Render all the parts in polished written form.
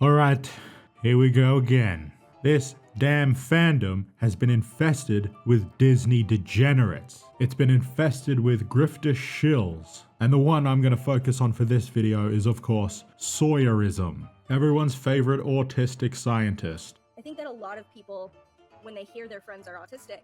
Alright, here we go again. This damn fandom has been infested with Disney degenerates. It's been infested with grifter shills. And the one I'm going to focus on for this video is, of course, Sawyerism, everyone's favorite autistic scientist. I think that a lot of people, when they hear their friends are autistic.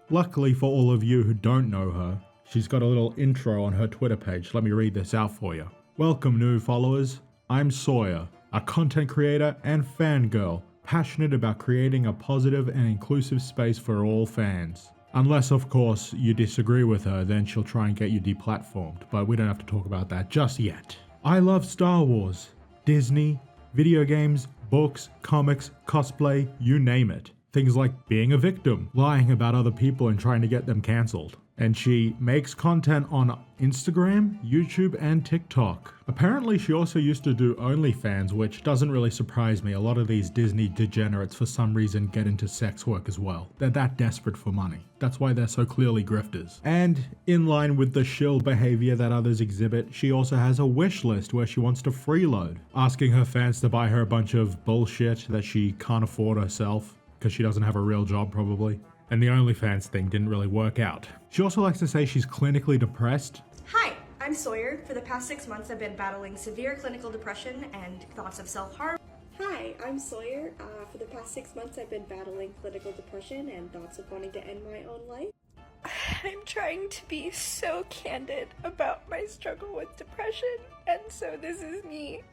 Luckily for all of you who don't know her, she's got a little intro on her Twitter page. Let me read this out for you. Welcome, new followers. I'm Sawyer, a content creator and fangirl, passionate about creating a positive and inclusive space for all fans. Unless, of course, you disagree with her, then she'll try and get you deplatformed, but we don't have to talk about that just yet. I love Star Wars, Disney, video games, books, comics, cosplay, you name it. Things like being a victim, lying about other people and trying to get them cancelled. And she makes content on Instagram, YouTube, and TikTok. Apparently she also used to do OnlyFans, which doesn't really surprise me. A lot of these Disney degenerates for some reason get into sex work as well. They're that desperate for money. That's why they're so clearly grifters. And in line with the shill behavior that others exhibit, she also has a wish list where she wants to freeload, asking her fans to buy her a bunch of bullshit that she can't afford herself, because she doesn't have a real job probably. And the OnlyFans thing didn't really work out. She also likes to say she's clinically depressed. Hi, I'm Sawyer. For the past 6 months, I've been battling severe clinical depression and thoughts of self-harm. Hi, I'm Sawyer. For the past 6 months, I've been battling clinical depression and thoughts of wanting to end my own life. I'm trying to be so candid about my struggle with depression, and so this is me.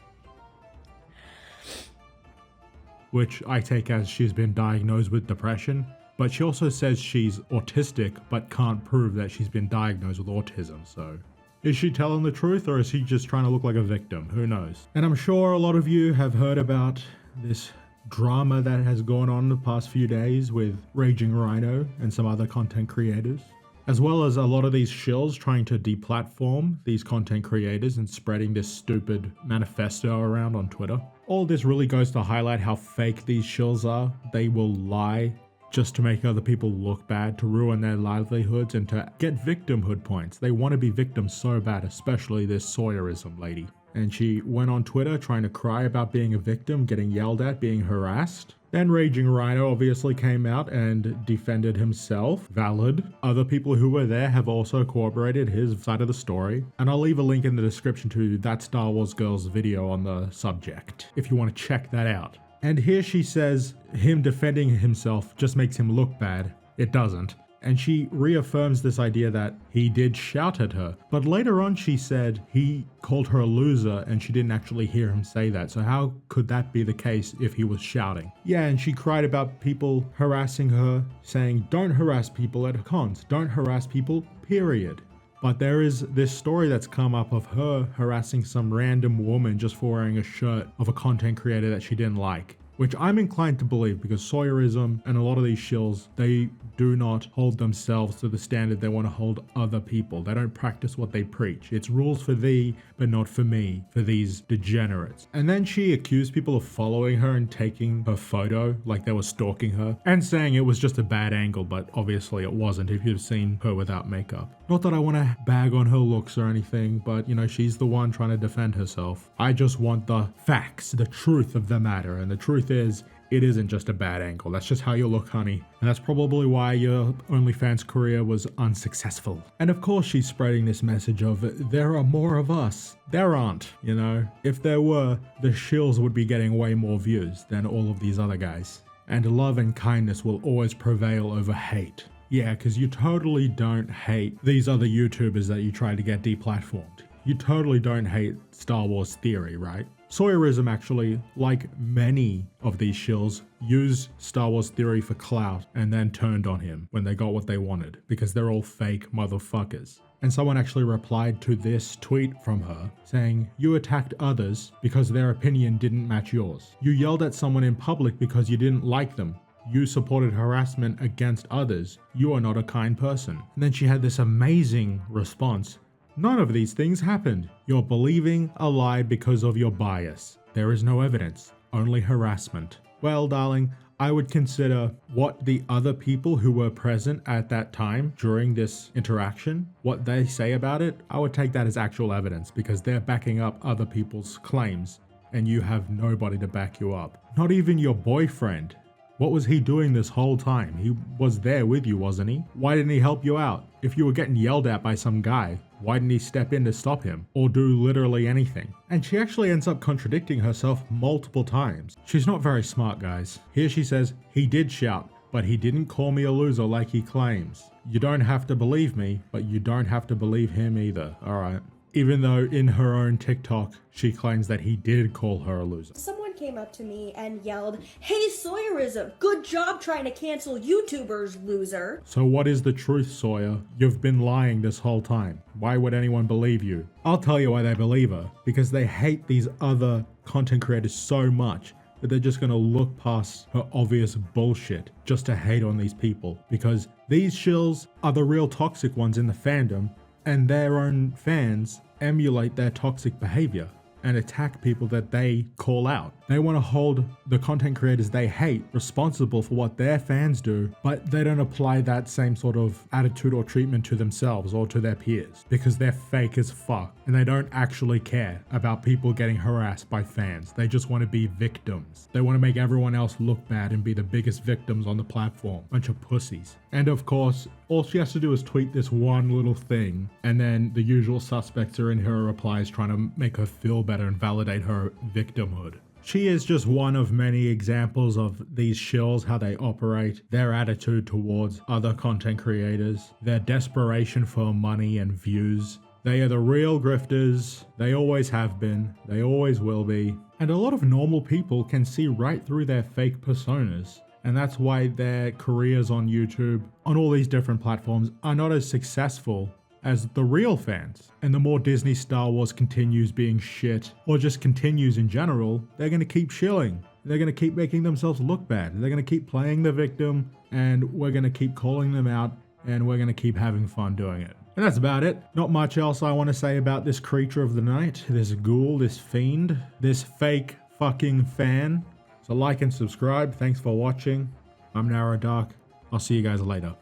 Which I take as she's been diagnosed with depression. But she also says she's autistic, but can't prove that she's been diagnosed with autism, so... Is she telling the truth, or is she just trying to look like a victim? Who knows? And I'm sure a lot of you have heard about this drama that has gone on the past few days with Raging Rhino and some other content creators, as well as a lot of these shills trying to deplatform these content creators and spreading this stupid manifesto around on Twitter. All this really goes to highlight how fake these shills are. They will lie just to make other people look bad, to ruin their livelihoods, and to get victimhood points. They want to be victims so bad, especially this Sawyerism lady. And she went on Twitter trying to cry about being a victim, getting yelled at, being harassed. Then Raging Rhino obviously came out and defended himself. Valid. Other people who were there have also corroborated his side of the story. And I'll leave a link in the description to that Star Wars girl's video on the subject, if you want to check that out. And here she says him defending himself just makes him look bad. It doesn't. And she reaffirms this idea that he did shout at her. But later on she said he called her a loser and she didn't actually hear him say that. So how could that be the case if he was shouting? Yeah, and she cried about people harassing her, saying don't harass people at cons. Don't harass people, period. But there is this story that's come up of her harassing some random woman just for wearing a shirt of a content creator that she didn't like. Which I'm inclined to believe, because Sawyerism and a lot of these shills, they do not hold themselves to the standard they want to hold other people. They don't practice what they preach. It's rules for thee, but not for me, for these degenerates. And then she accused people of following her and taking her photo, like they were stalking her, and saying it was just a bad angle, but obviously it wasn't if you've seen her without makeup. Not that I want to bag on her looks or anything, but you know, she's the one trying to defend herself. I just want the facts, the truth of the matter, and the truth is, it isn't just a bad angle. That's just how you look, honey. And that's probably why your OnlyFans career was unsuccessful. And of course she's spreading this message of, there are more of us. There aren't, you know. If there were, the shills would be getting way more views than all of these other guys. And love and kindness will always prevail over hate. Yeah, because you totally don't hate these other YouTubers that you try to get deplatformed. You totally don't hate Star Wars theory, right? Sawyerism actually, like many of these shills, used Star Wars theory for clout and then turned on him when they got what they wanted, because they're all fake motherfuckers. And someone actually replied to this tweet from her saying, you attacked others because their opinion didn't match yours. You yelled at someone in public because you didn't like them. You supported harassment against others. You are not a kind person. And then she had this amazing response. None of these things happened. You're believing a lie because of your bias. There is no evidence, only harassment. Well, darling, I would consider what the other people who were present at that time during this interaction, what they say about it, I would take that as actual evidence because they're backing up other people's claims. and you have nobody to back you up. Not even your boyfriend. What was he doing this whole time? He was there with you, wasn't he? Why didn't he help you out? If you were getting yelled at by some guy, why didn't he step in to stop him? Or do literally anything? And she actually ends up contradicting herself multiple times. She's not very smart, guys. Here she says, he did shout, but he didn't call me a loser like he claims. You don't have to believe me, but you don't have to believe him either, alright? Even though in her own TikTok, she claims that he did call her a loser. Someone came up to me and yelled, "Hey Sawyerism, good job trying to cancel YouTubers, loser." So what is the truth, Sawyer? You've been lying this whole time. Why would anyone believe you? I'll tell you why they believe her. Because they hate these other content creators so much that they're just gonna look past her obvious bullshit just to hate on these people. Because these shills are the real toxic ones in the fandom, and their own fans emulate their toxic behavior and attack people that they call out. They want to hold the content creators they hate responsible for what their fans do, but they don't apply that same sort of attitude or treatment to themselves or to their peers because they're fake as fuck and they don't actually care about people getting harassed by fans. They just want to be victims. They want to make everyone else look bad and be the biggest victims on the platform. Bunch of pussies. And of course, all she has to do is tweet this one little thing, and then the usual suspects are in her replies trying to make her feel better and validate her victimhood. She is just one of many examples of these shills, how they operate, their attitude towards other content creators, their desperation for money and views. They are the real grifters, they always have been, they always will be, and a lot of normal people can see right through their fake personas. And that's why their careers on YouTube, on all these different platforms, are not as successful as the real fans. And the more Disney Star Wars continues being shit, or just continues in general, they're gonna keep shilling. They're gonna keep making themselves look bad. They're gonna keep playing the victim, and we're gonna keep calling them out, and we're gonna keep having fun doing it. And that's about it. Not much else I want to say about this creature of the night, this ghoul, this fiend, this fake fucking fan. So like and subscribe. Thanks for watching. I'm Narrow Dark. I'll see you guys later.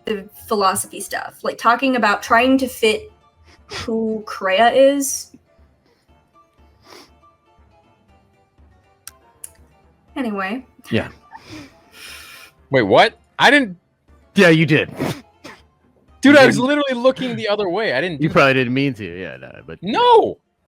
The philosophy stuff, like talking about trying to fit who Kreia is. Anyway. Yeah. Wait, what? I didn't. Yeah, you did. Dude, I was literally looking the other way. I didn't. You probably didn't mean to. Yeah, no, but No.